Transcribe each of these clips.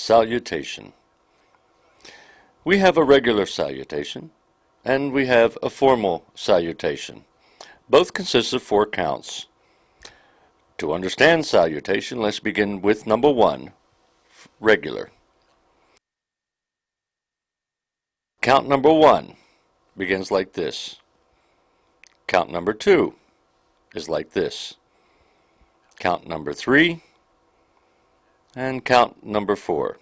Salutation. We have a regular salutation, and we have a formal salutation. Both consist of 4 counts. To understand salutation, let's begin with number 1, regular. Count number 1 begins like this. Count number 2 is like this. Count number 3 and count number 4.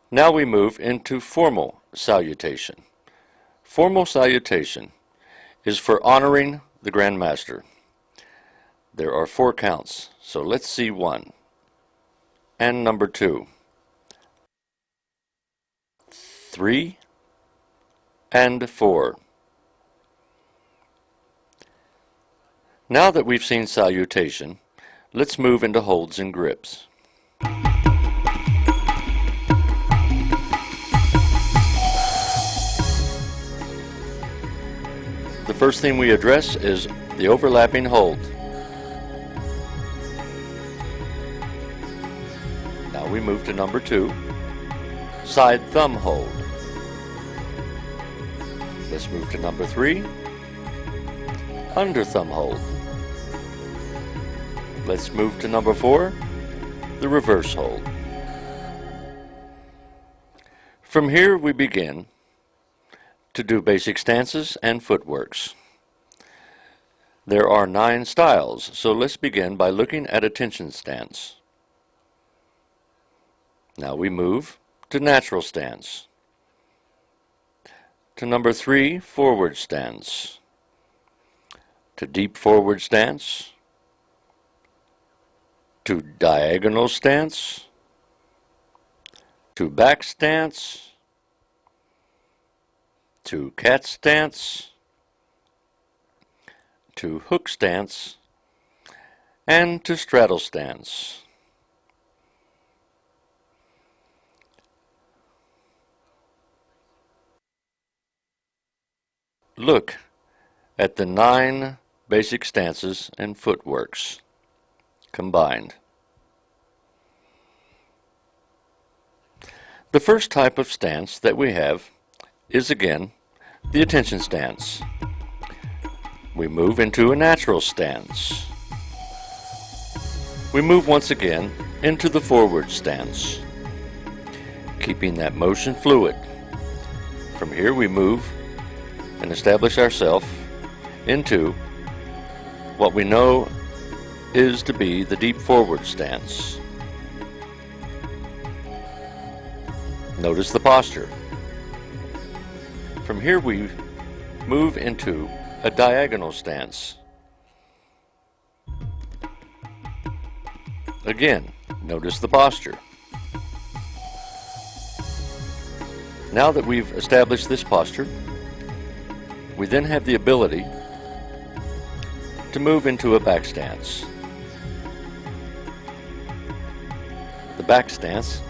Now we move into formal salutation. Formal salutation is for honoring the Grand Master. There are 4 counts, so let's see 1 and number 2, 3 and 4. Now that we've seen salutation, let's move into holds and grips. The first thing we address is the overlapping hold. Now we move to number 2, side thumb hold. Let's move to number 3, under thumb hold. Let's move to number 4, the reverse hold. From here we begin to do basic stances and footworks. There are 9 styles, so let's begin by looking at attention stance. Now we move to natural stance. To number 3, forward stance. To deep forward stance. To diagonal stance. To back stance. To cat stance. To hook stance. And to straddle stance. Look at the 9 basic stances and footworks combined. The first type of stance that we have is again the attention stance. We move into a natural stance. We move once again into the forward stance, keeping that motion fluid. From here we move and establish ourselves into what we know is to be the deep forward stance. Notice the posture. From here we move into a diagonal stance. Again, notice the posture. Now that we've established this posture, we then have the ability to move into a back stance. The back stance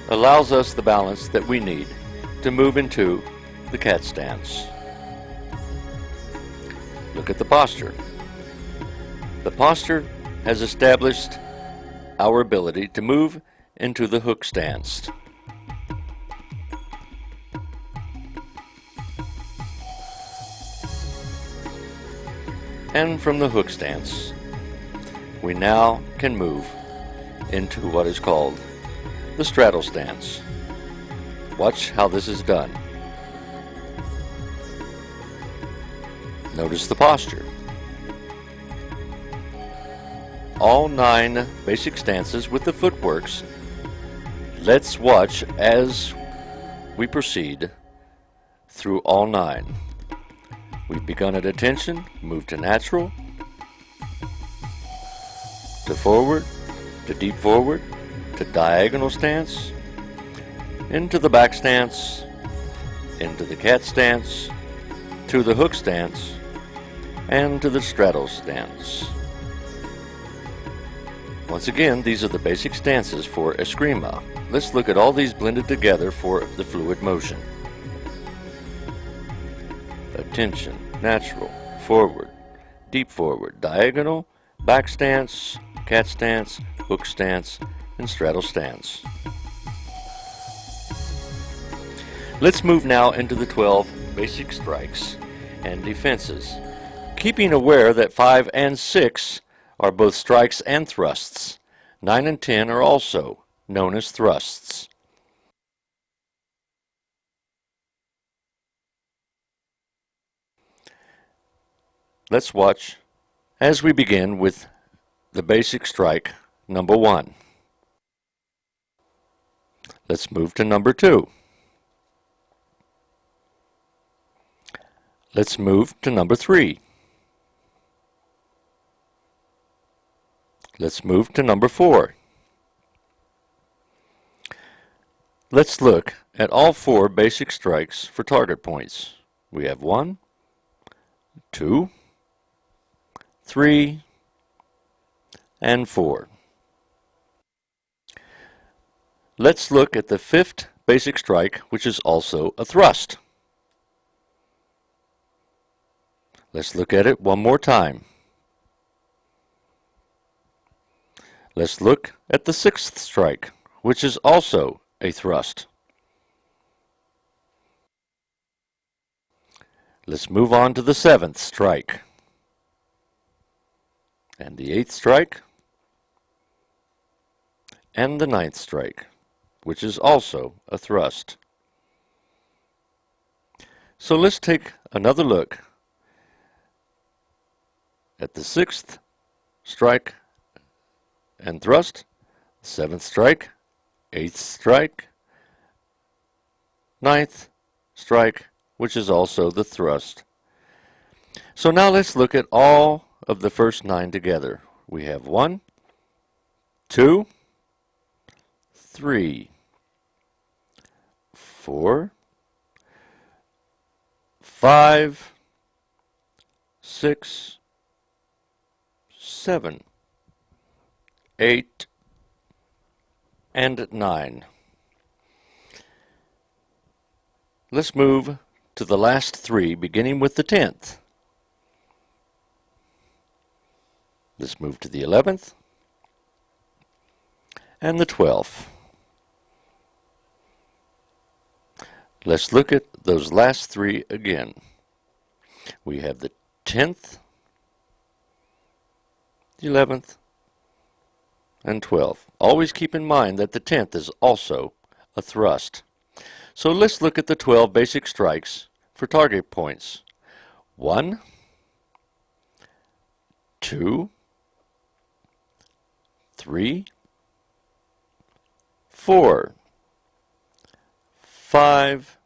allows us the balance that we need to move into the cat stance. Look at the posture. The posture has established our ability to move into the hook stance. And from the hook stance, we now can move into what is called the straddle stance. Watch how this is done. Notice the posture. All 9 basic stances with the footworks. Let's watch as we proceed through all 9. We've begun at attention, moved to natural, to forward, to deep forward, to diagonal stance, into the back stance, into the cat stance, to the hook stance, and to the straddle stance. Once again, these are the basic stances for eskrima. Let's look at all these blended together for the fluid motion. Attention, natural, forward, deep forward, diagonal, back stance, cat stance, hook stance, in straddle stance. Let's move now into the 12 basic strikes and defenses, keeping aware that 5 and 6 are both strikes and thrusts. 9 and 10 are also known as thrusts. Let's watch as we begin with the basic strike number 1. Let's move to number 2. Let's move to number 3. Let's move to number 4. Let's look at all 4 basic strikes for target points. We have 1, 2, 3, and 4. Let's look at the 5th basic strike, which is also a thrust. Let's look at it one more time. Let's look at the 6th strike, which is also a thrust. Let's move on to the 7th strike, and the 8th strike, and the 9th strike, which is also a thrust. So let's take another look at the 6th strike and thrust, 7th strike, 8th strike, 9th strike, which is also the thrust. So now let's look at all of the first 9 together. We have 1, 2, 3, 4, 5, 6, 7, 8, and 9. Let's move to the last 3, beginning with the 10th. Let's move to the 11th and the 12th. Let's look at those last 3 again. We have the 10th, the 11th, and 12th. Always keep in mind that the 10th is also a thrust. So let's look at the 12 basic strikes for target points. 1, 2, 3, 4, 5,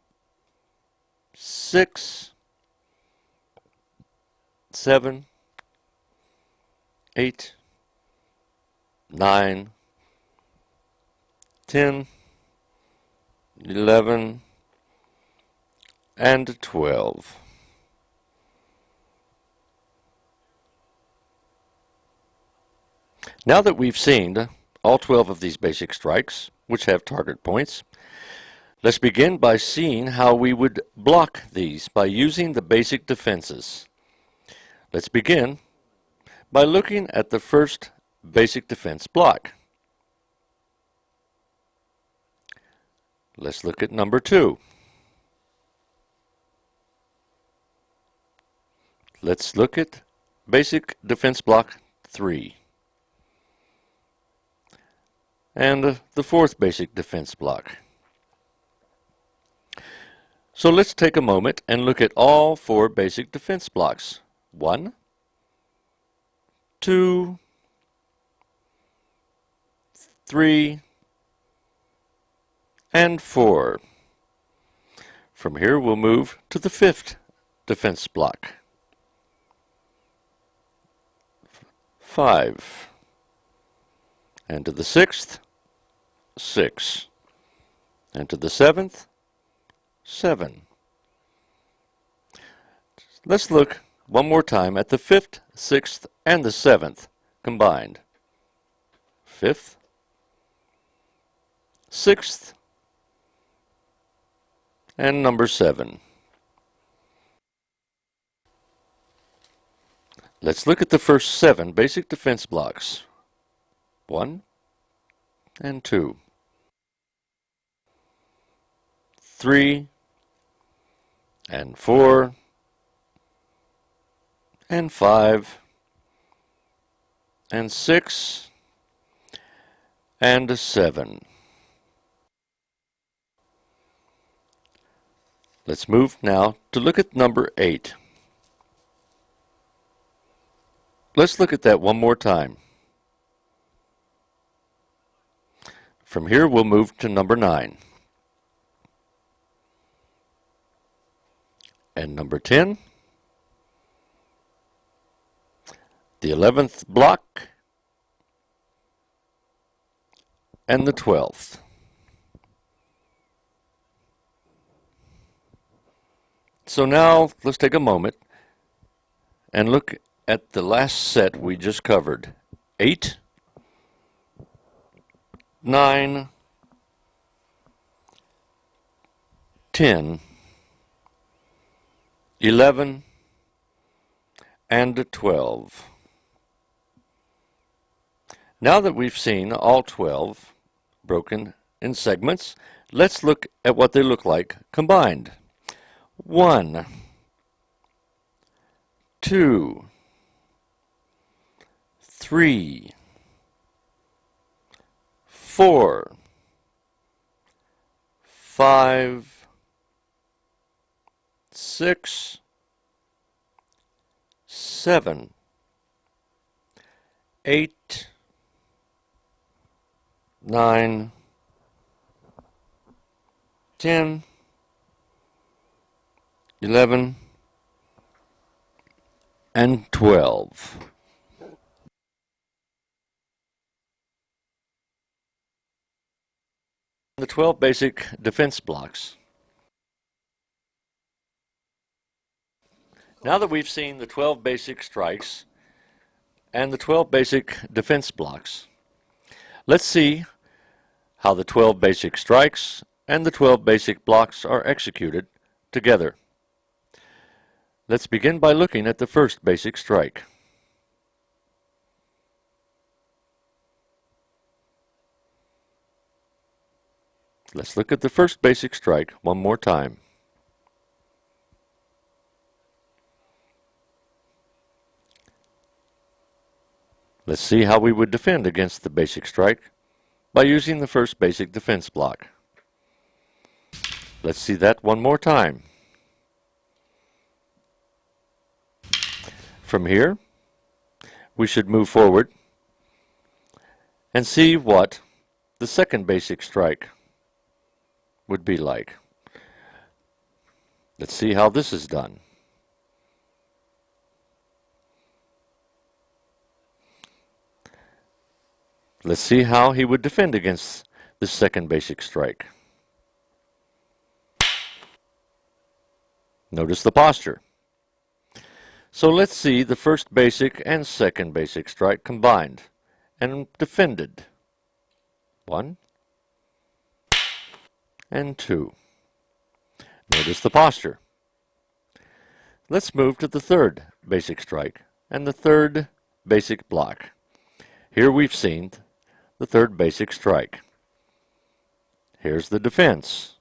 6, 7, 8, 9, 10, 11, and 12. Now that we've seen all 12 of these basic strikes, which have target points, let's begin by seeing how we would block these by using the basic defenses. Let's begin by looking at the first basic defense block. Let's look at number 2. Let's look at basic defense block 3. And the 4th basic defense block. So let's take a moment and look at all 4 basic defense blocks. 1, 2, 3, and 4. From here we'll move to the 5th defense block. 5. And to the 6th, 6. And to the 7th, 7. Let's look one more time at the 5th, 6th, and the 7th combined. 5th, 6th, and number 7. Let's look at the first 7 basic defense blocks. 1, and 2, 3, and 4, and 5, and 6, and 7. Let's move now to look at number 8. Let's look at that one more time. From here, we'll move to number 9. And number 10, the 11th block, and the 12th. So now, let's take a moment and look at the last set we just covered. 8, 9, 10, 11, and 12. Now that we've seen all 12 broken in segments, let's look at what they look like combined. 1, 2, 3, 4, 5, 6, 7, 8, 9, 10, 11, and 12. The 12 basic defense blocks. Now that we've seen the 12 basic strikes and the 12 basic defense blocks, let's see how the 12 basic strikes and the 12 basic blocks are executed together. Let's begin by looking at the first basic strike. Let's look at the first basic strike one more time. Let's see how we would defend against the basic strike by using the first basic defense block. Let's see that one more time. From here, we should move forward and see what the second basic strike would be like. Let's see how this is done. Let's see how he would defend against the second basic strike. Notice the posture. So let's see the first basic and second basic strike combined and defended. 1 and 2. Notice the posture. Let's move to the third basic strike and the third basic block. Here we've seen the third basic strike. Here's the defense.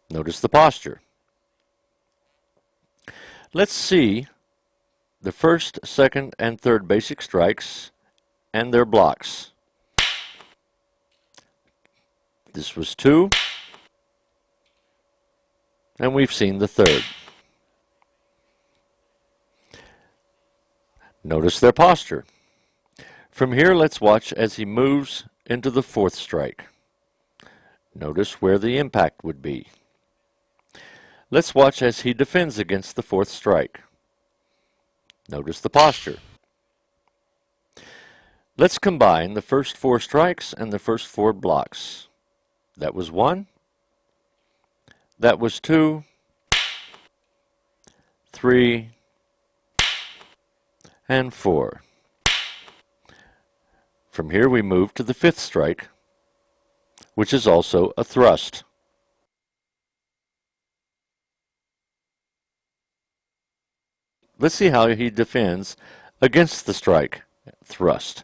Notice the posture. Let's see the first, second, and third basic strikes and their blocks. This was 2, and we've seen the third. Notice their posture. From here, let's watch as he moves into the fourth strike. Notice where the impact would be. Let's watch as he defends against the fourth strike. Notice the posture. Let's combine the first 4 strikes and the first 4 blocks. That was 1. That was 2, 3, and 4. From here we move to the 5th strike, which is also a thrust. Let's see how he defends against the strike thrust.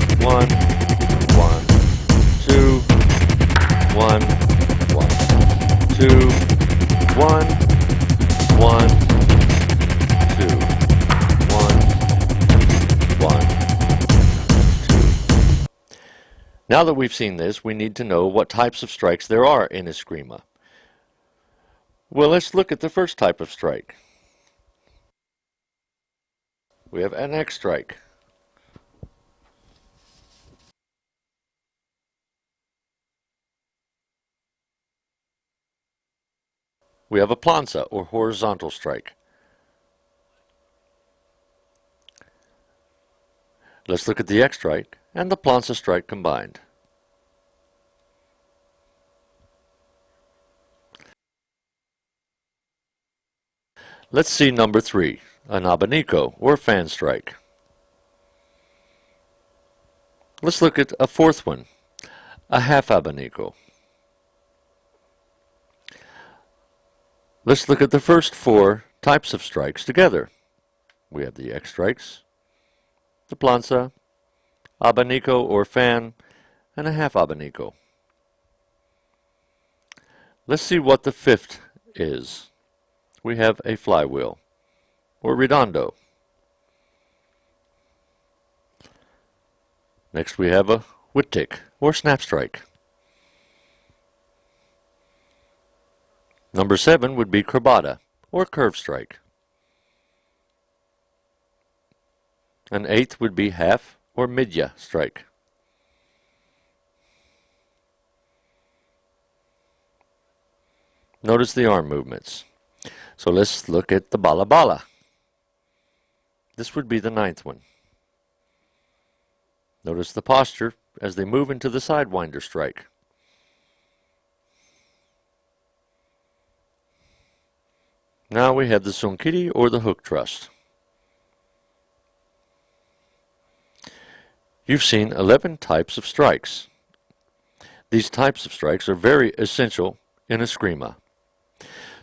1, 1, 2, 1, 1, 2, 1, 1, 2, 1, 1, 2. Now that we've seen this, we need to know what types of strikes there are in Eskrima. Well, let's look at the first type of strike. We have an X strike. We have a planza, or horizontal strike. Let's look at the X strike and the planza strike combined. Let's see number 3, an abanico, or fan strike. Let's look at a fourth one, a half abanico. Let's look at the first 4 types of strikes together. We have the X strikes, the planza, abanico or fan, and a half abanico. Let's see what the fifth is. We have a flywheel, or redondo. Next we have a whittick, or snap strike. Number 7 would be cribata, or curve strike. An 8th would be half, or midya strike. Notice the arm movements. So let's look at the bala bala. This would be the 9th one. Notice the posture as they move into the sidewinder strike. Now we have the sunkiri, or the hook thrust. You've seen 11 types of strikes. These types of strikes are very essential in Eskrima.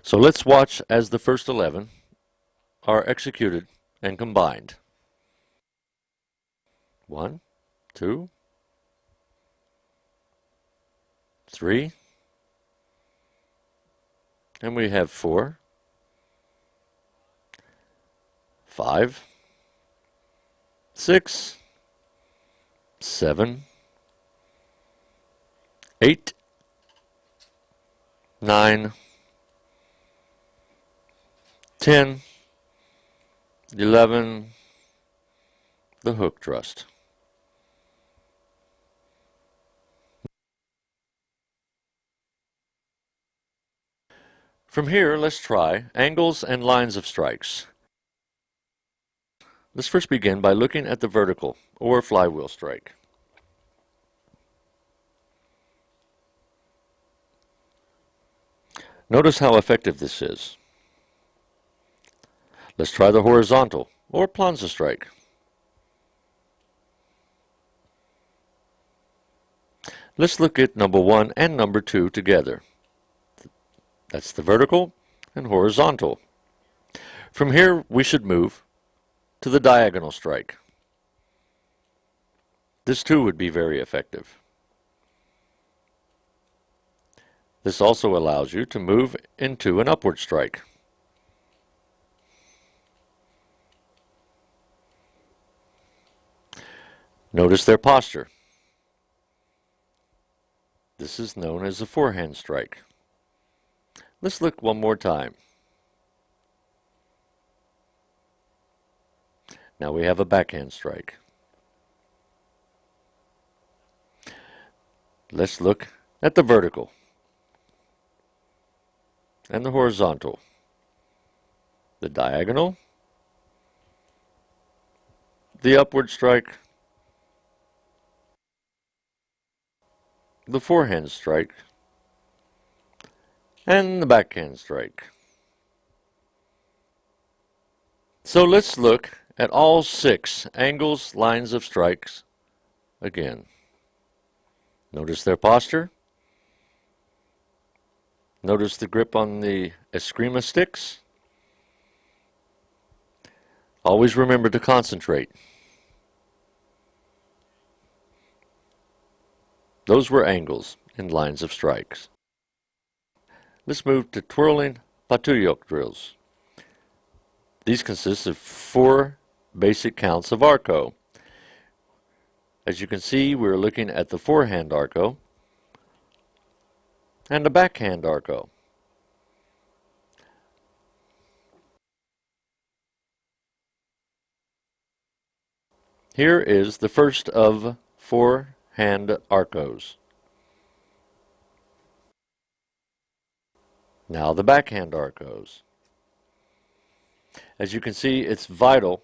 So let's watch as the first 11 are executed and combined. 1, 2, 3, and we have 4, 5, 6, 7, 8, 9, 10, 11, the hook thrust. From here, let's try angles and lines of strikes. Let's first begin by looking at the vertical, or flywheel strike. Notice how effective this is. Let's try the horizontal, or planza strike. Let's look at number 1 and number 2 together. That's the vertical and horizontal. From here, we should move to the diagonal strike. This too would be very effective. This also allows you to move into an upward strike. Notice their posture. This is known as a forehand strike. Let's look one more time. Now we have a backhand strike. Let's look at the vertical and the horizontal, the diagonal, the upward strike, the forehand strike, and the backhand strike. So let's look at all 6 angles, lines of strikes again. Notice their posture. Notice the grip on the Eskrima sticks. Always remember to concentrate. Those were angles in lines of strikes. Let's move to twirling patuyok drills. These consist of 4 basic counts of arco. As you can see, we're looking at the forehand arco and the backhand arco. Here is the first of 4 hand arcos. Now the backhand arcos. As you can see, it's vital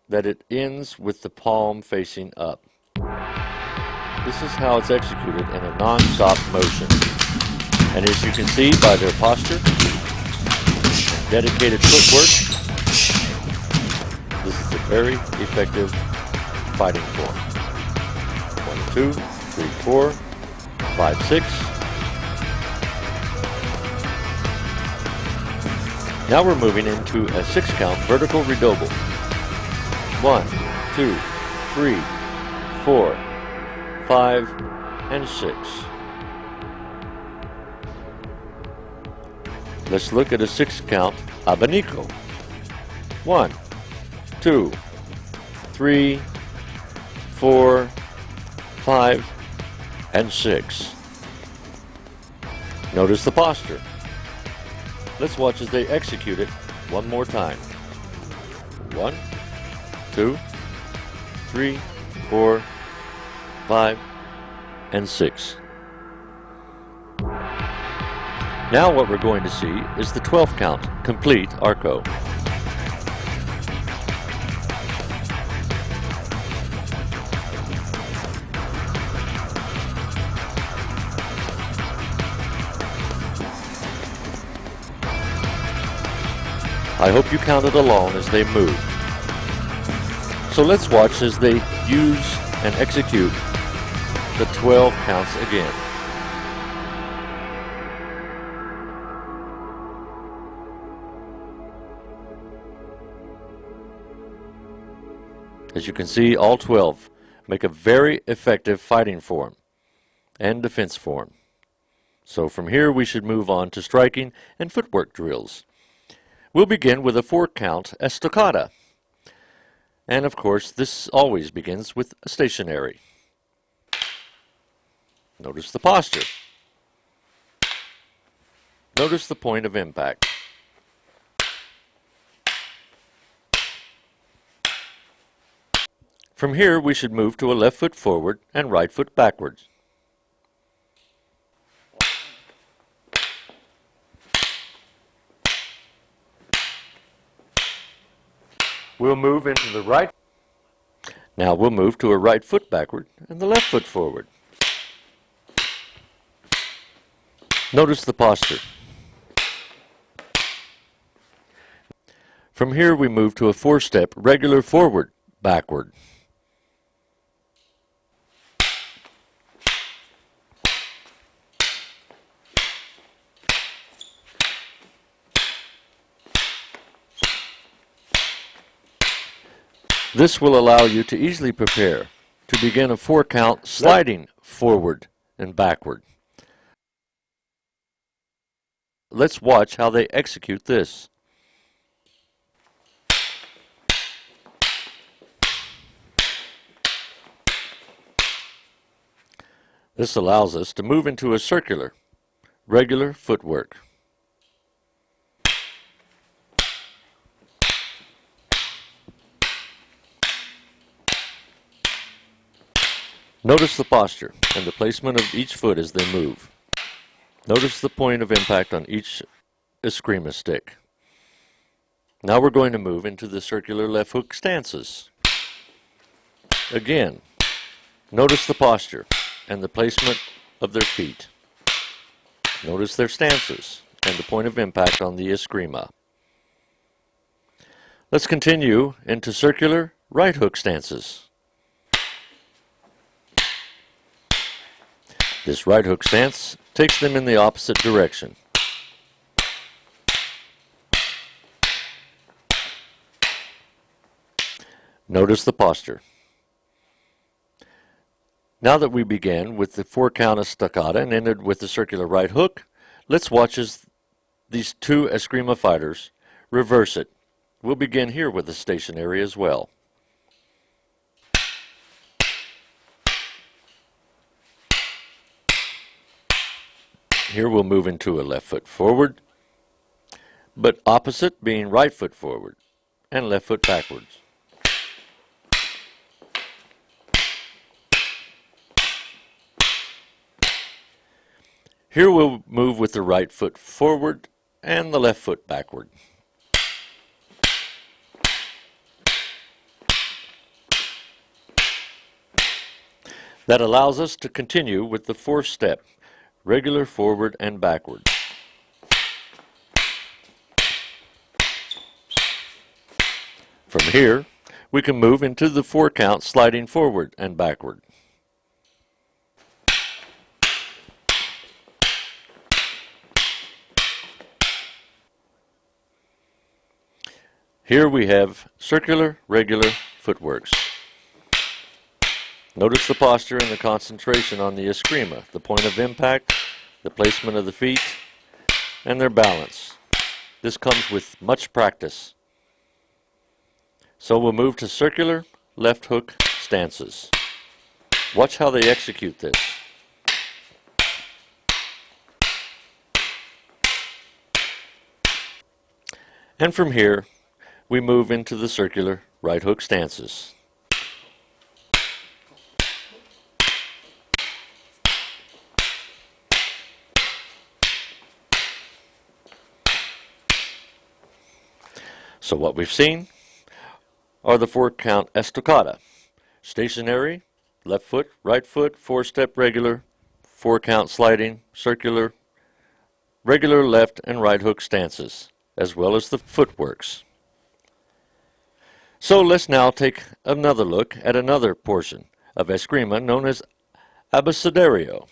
that it ends with the palm facing up. This is how it's executed in a non-stop motion. And as you can see by their posture, dedicated footwork, this is a very effective fighting form. 1, 2, 3, 4, 5, 6. Now we're moving into a 6-count vertical redouble. 1, 2, 3, 4, 5, and 6. Let's look at a 6-count abanico. 1, 2, 3, 4, 5, and 6. Notice the posture. Let's watch as they execute it one more time. 1, 2, 3, 4, 5, and 6. Now what we're going to see is the 12th count, complete arco. I hope you counted along as they moved. So let's watch as they use and execute the 12 counts again. As you can see, all 12 make a very effective fighting form and defense form. So from here we should move on to striking and footwork drills. We'll begin with a 4-count estocada. And of course, this always begins with a stationary. Notice the posture. Notice the point of impact. From here, we should move to a left foot forward and right foot backwards. We'll move into the right. Now we'll move to a right foot backward and the left foot forward. Notice the posture. From here we move to a 4-step regular forward, backward. This will allow you to easily prepare to begin a 4-count sliding forward and backward. Let's watch how they execute this. This allows us to move into a circular, regular footwork. Notice the posture and the placement of each foot as they move. Notice the point of impact on each eskrima stick. Now we're going to move into the circular left hook stances. Again, notice the posture and the placement of their feet. Notice their stances and the point of impact on the eskrima. Let's continue into circular right hook stances. This right hook stance takes them in the opposite direction. Notice the posture. Now that we began with the 4-count estacada and ended with the circular right hook, let's watch as these two Eskrima fighters reverse it. We'll begin here with the stationary as well. Here we'll move into a left foot forward, but opposite being right foot forward and left foot backwards. Here we'll move with the right foot forward and the left foot backward. That allows us to continue with the 4th step, regular forward and backward. From here, we can move into the 4-count sliding forward and backward. Here we have circular, regular footworks. Notice the posture and the concentration on the Eskrima, the point of impact, the placement of the feet, and their balance. This comes with much practice. So we'll move to circular, left hook stances. Watch how they execute this. And from here, we move into the circular right hook stances. So what we've seen are the 4-count estacada. Stationary, left foot, right foot, 4-step regular, 4-count sliding, circular, regular left and right hook stances, as well as the footworks. So let's now take another look at another portion of Eskrima known as abecedario.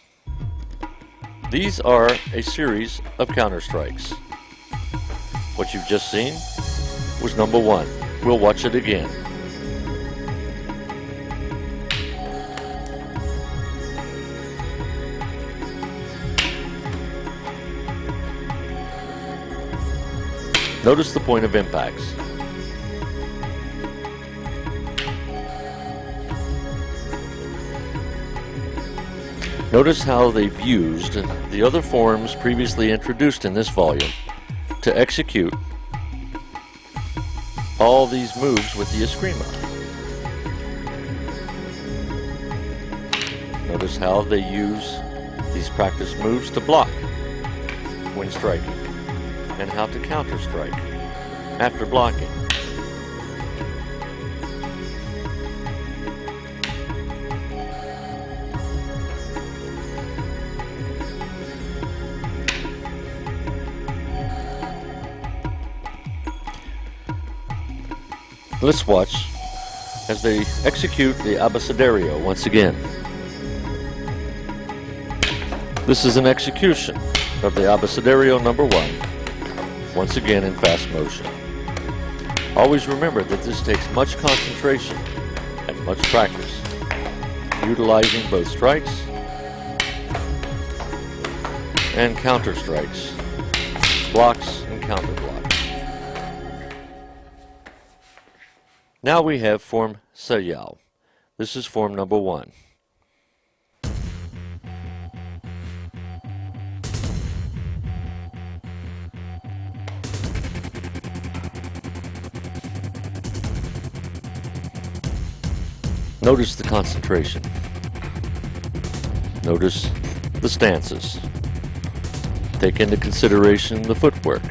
These are a series of counter strikes. What you've just seen was number 1. We'll watch it again. Notice the point of impacts. Notice how they've used the other forms previously introduced in this volume to execute all these moves with the Eskrima. Notice how they use these practice moves to block when striking, and how to counter strike after blocking. Let's watch as they execute the abecedario once again. This is an execution of the abecedario number 1, once again in fast motion. Always remember that this takes much concentration and much practice, utilizing both strikes and counter strikes, blocks and counter blocks. Now we have form Sayao. This is form number 1. Notice the concentration. Notice the stances. Take into consideration the footwork.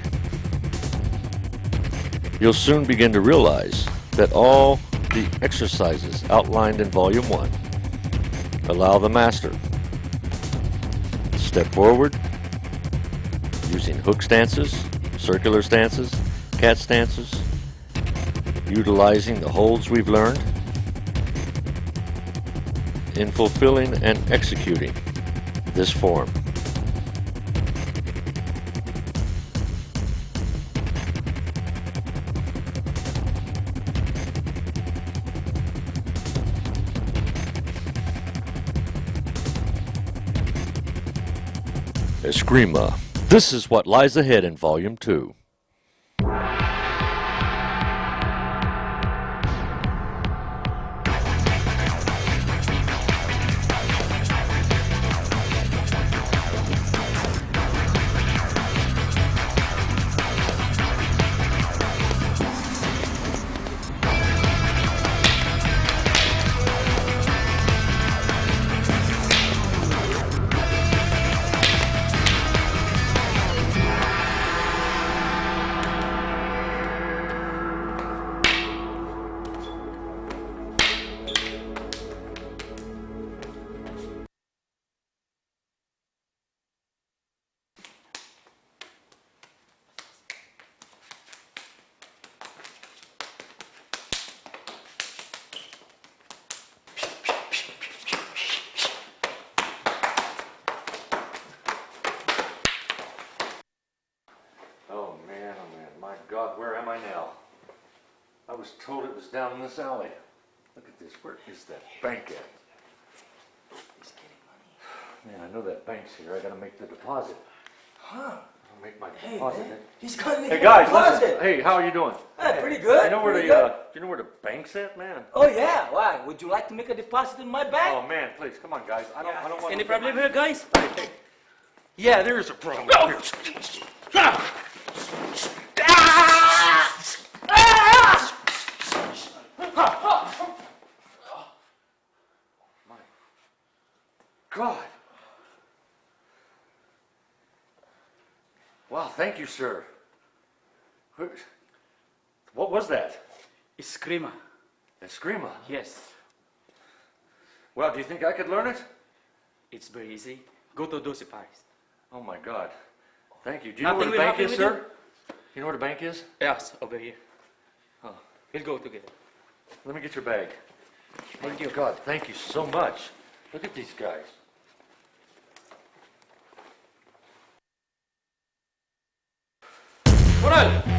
You'll soon begin to realize that all the exercises outlined in Volume 1 allow the master to step forward using hook stances, circular stances, cat stances, utilizing the holds we've learned in fulfilling and executing this form. Eskrima. This is what lies ahead in Volume 2. Oh man, my God, where am I now? I was told it was down in this alley. Look at this, where is that bank at? He's getting money. Man, I know that bank's here, I gotta make the deposit. Huh? I'll make my Hey, deposit. man, he's gonna make Hey a guys, deposit. listen, hey, how are you doing? Hey, pretty good. You know where pretty the, good. do you know where the bank's at, man? Oh yeah, why? Would you like to make a deposit in my bank? Oh man, please, come on guys, I don't want Any to... problem here, guys? Hey. Yeah, there is a problem here. God. Wow, thank you, sir. What was that? Eskrima. Eskrima? Yes. Well, do you think I could learn it? It's very easy. Go to Doce Pares. Oh my God. Thank you. Do you know Nothing where the will bank is, happen with sir? You know where the bank is? Yes, over here. Oh. We'll go together. Let me get your bag. Thank you. God, thank you so much. Look at these guys. Roland!